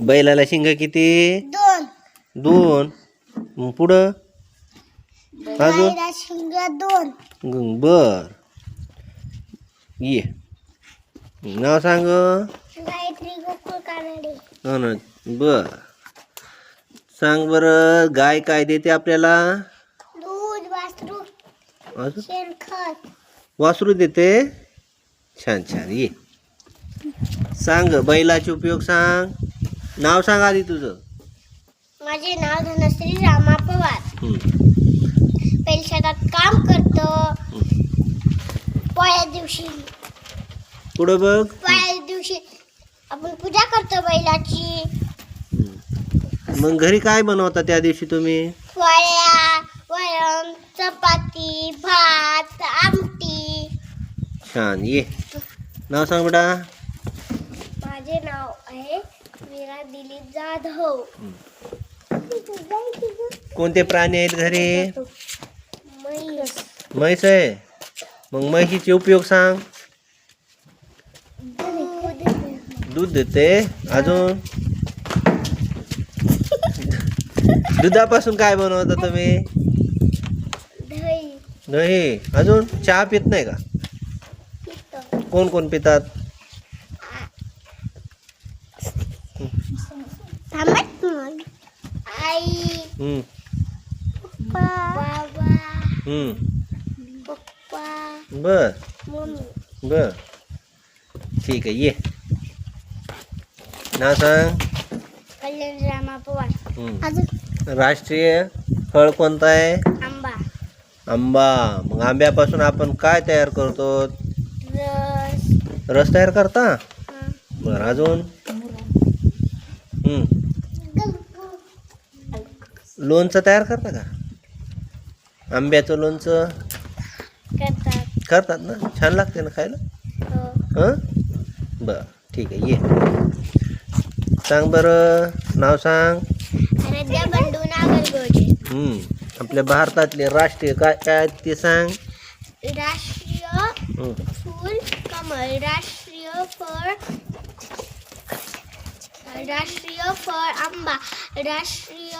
बैलाला शिंग किती? दोन. मग पुढं अजून बर. ये नाव सांग. गायत्री गोकुळ कानडे. हो ना. बर सांग बर. गाय काय देते आपल्याला? दूध, वासरू, अजून शेणखत. वासरू देते. छान छान. ये सांग बैलाचे उपयोग सांग. नाव सांग आधी तुझं. माझे नाव धनश्री रामा पवार. पहिले शेतात काम करतो. पोळ्या दिवशी पुढं बघ. पोळ्या दिवशी आपण पूजा करतो बैलाची. मग घरी काय बनवता त्या दिवशी तुम्ही? पोळ्या, वरण, चपाती, भात, आमटी. छान. ये नाव सांग बेटा. माझे नाव आहे मीरा दिलीप जाधव. कोणते प्राणी आहेत घरी? म्हैस. म्हैस आहे. मग म्हैशीचे उपयोग सांग. दूध देते. अजून दुधापासून काय बनवता तुम्ही? दही. दही. अजून चहा पित नाही का? कोण कोण पितात? आई, बाबा, पप्पा, बर मम्मी. बर ठीक आहे. ये नाव सांग. कल्याण रामा पवार. राष्ट्रीय फळ कोणतं आहे? आंबा. आंबा. मग आंब्यापासून आपण काय तयार करतो? रस. रस तयार करता. बरं अजून लोणचं तयार करता का? आंब्याचं लोणचं करतात. करतात ना. छान लागते ना खायला. हां बरं ठीक आहे. ये सांग बरं. नाव सांग. आराध्या बंडू नागरगोजे. आपल्या भारतातले राष्ट्रीय काय काय ते सांग. राष्ट्रीय फूल कमळ. राष्ट्रीय फळ आंबा. राष्ट्रीय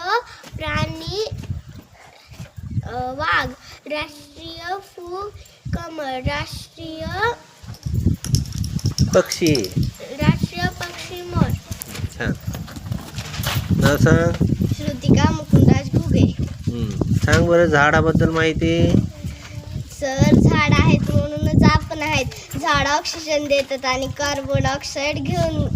प्राणी वाघ. राष्ट्रीय फूल कमळ. राष्ट्रीय पक्षी पक्षी मोर. छान. नाव सांग. श्रुतिका मुकुंदास घुगे. सांग बरं झाडाबद्दल माहिती. सर झाड आहेत म्हणूनच आपण आहेत. झाड ऑक्सिजन देतात आणि कार्बन डायऑक्साईड घेऊन